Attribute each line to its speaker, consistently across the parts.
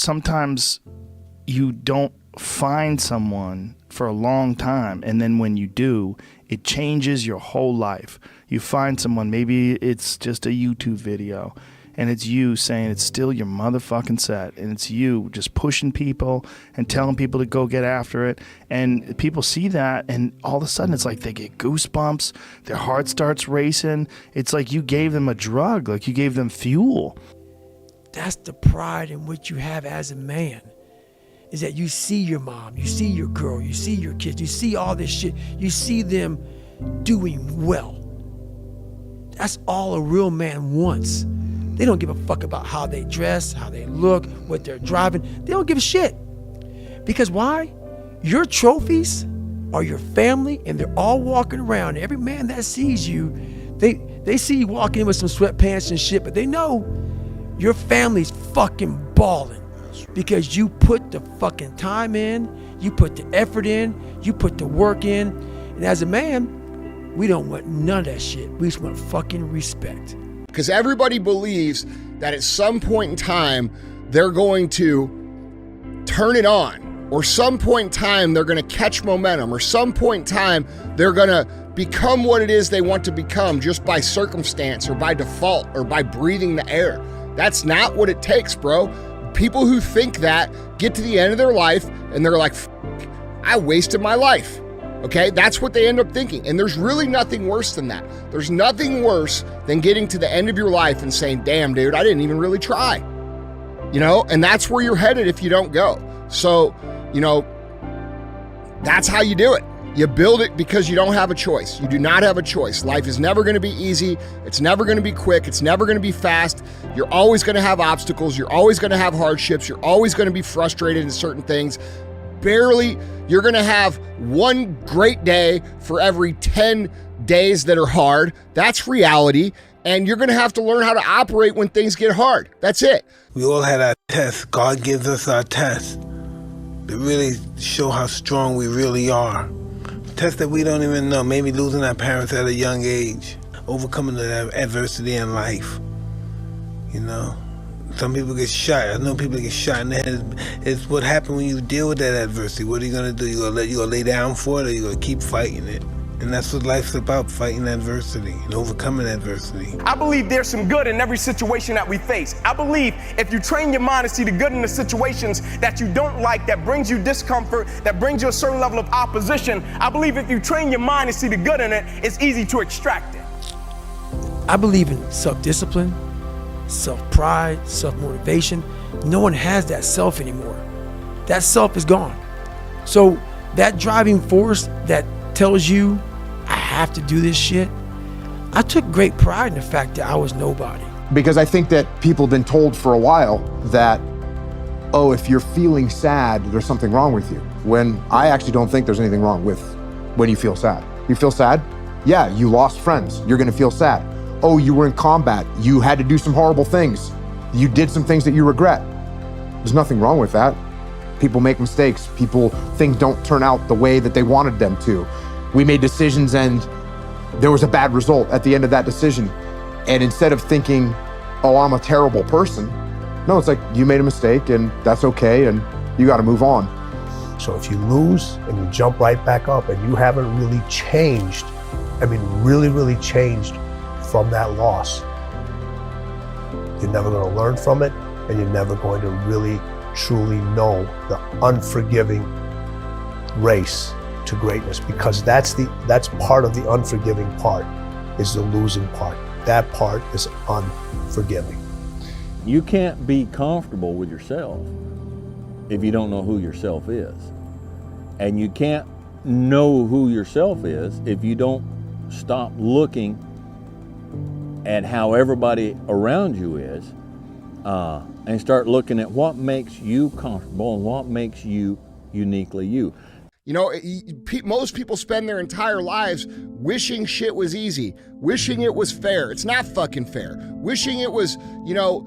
Speaker 1: Sometimes you don't find someone for a long time, and then when you do, it changes your whole life. You find someone, maybe it's just a YouTube video, and it's you saying it's still your motherfucking set, and it's you just pushing people and telling people to go get after it, and people see that, and all of a sudden it's like they get goosebumps, their heart starts racing. It's like you gave them a drug, like you gave them fuel.
Speaker 2: That's the pride in which you have as a man, is that you see your mom, you see your girl, you see your kids, you see all this shit, you see them doing well. That's all a real man wants. They don't give a fuck about how they dress, how they look, what they're driving. They don't give a shit. Because why? Your trophies are your family, and they're all walking around. Every man that sees you, they see you walking in with some sweatpants and shit, but they know your family's fucking balling because you put the fucking time in, you put the effort in, you put the work in. And as a man, we don't want none of that shit. We just want fucking respect.
Speaker 3: Because everybody believes that at some point in time, they're going to turn it on, or some point in time, they're going to catch momentum, or some point in time, they're going to become what it is they want to become just by circumstance or by default or by breathing the air. That's not what it takes, bro. People who think that get to the end of their life and they're like, I wasted my life. Okay, that's what they end up thinking. And there's really nothing worse than that. There's nothing worse than getting to the end of your life and saying, damn, dude, I didn't even really try. You know, and that's where you're headed if you don't go. So, you know, that's how you do it. You build it because you don't have a choice. You do not have a choice. Life is never going to be easy. It's never going to be quick. It's never going to be fast. You're always going to have obstacles. You're always going to have hardships. You're always going to be frustrated in certain things. You're going to have one great day for every 10 days that are hard. That's reality. And you're going to have to learn how to operate when things get hard. That's it.
Speaker 4: We all had our tests. God gives us our tests to really show how strong we really are. Tests that we don't even know. Maybe losing our parents at a young age. Overcoming the adversity in life. You know? Some people get shot. I know people get shot in the head. It's what happens when you deal with that adversity. What are you gonna do? You gonna lay down for it, or you gonna keep fighting it? And that's what life's about, fighting adversity and overcoming adversity.
Speaker 5: I believe there's some good in every situation that we face. I believe if you train your mind to see the good in the situations that you don't like, that brings you discomfort, that brings you a certain level of opposition, I believe if you train your mind to see the good in it, it's easy to extract it.
Speaker 2: I believe in self-discipline, self-pride, self-motivation. No one has that self anymore. That self is gone. So that driving force that tells you, I have to do this shit, I took great pride in the fact that I was nobody.
Speaker 6: Because I think that people have been told for a while that, oh, if you're feeling sad, there's something wrong with you. When I actually don't think there's anything wrong with when you feel sad. You feel sad? Yeah, you lost friends. You're gonna feel sad. Oh, you were in combat. You had to do some horrible things. You did some things that you regret. There's nothing wrong with that. People make mistakes. Things don't turn out the way that they wanted them to. We made decisions and there was a bad result at the end of that decision. And instead of thinking, oh, I'm a terrible person, no, it's like you made a mistake and that's okay and you gotta move on.
Speaker 7: So if you lose and you jump right back up and you haven't really changed, really changed from that loss, you're never gonna learn from it and you're never going to really truly know the unforgiving race to greatness, because that's part of the unforgiving part, is the losing part. That part is unforgiving.
Speaker 8: You can't be comfortable with yourself if you don't know who yourself is. And you can't know who yourself is if you don't stop looking at how everybody around you is, and start looking at what makes you comfortable and what makes you uniquely you.
Speaker 3: You know, most people spend their entire lives wishing shit was easy, wishing it was fair. It's not fucking fair. Wishing it was, you know,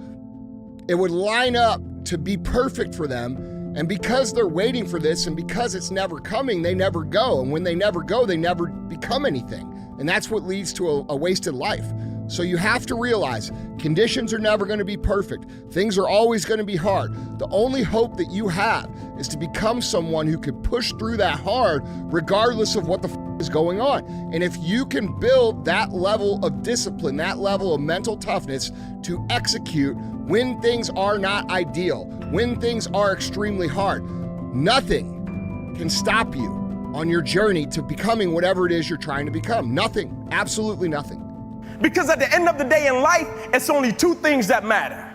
Speaker 3: it would line up to be perfect for them. And because they're waiting for this and because it's never coming, they never go. And when they never go, they never become anything. And that's what leads to a wasted life. So you have to realize conditions are never going to be perfect. Things are always going to be hard. The only hope that you have is to become someone who can push through that hard regardless of what the is going on. And if you can build that level of discipline, that level of mental toughness to execute when things are not ideal, when things are extremely hard, nothing can stop you on your journey to becoming whatever it is you're trying to become. Nothing, absolutely nothing.
Speaker 5: Because at the end of the day in life, it's only two things that matter.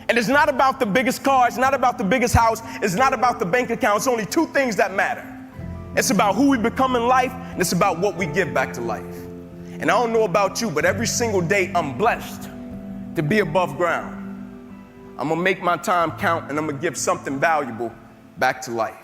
Speaker 5: And it's not about the biggest car, it's not about the biggest house, it's not about the bank account, it's only two things that matter. It's about who we become in life, and it's about what we give back to life. And I don't know about you, but every single day I'm blessed to be above ground. I'm gonna make my time count, and I'm gonna give something valuable back to life.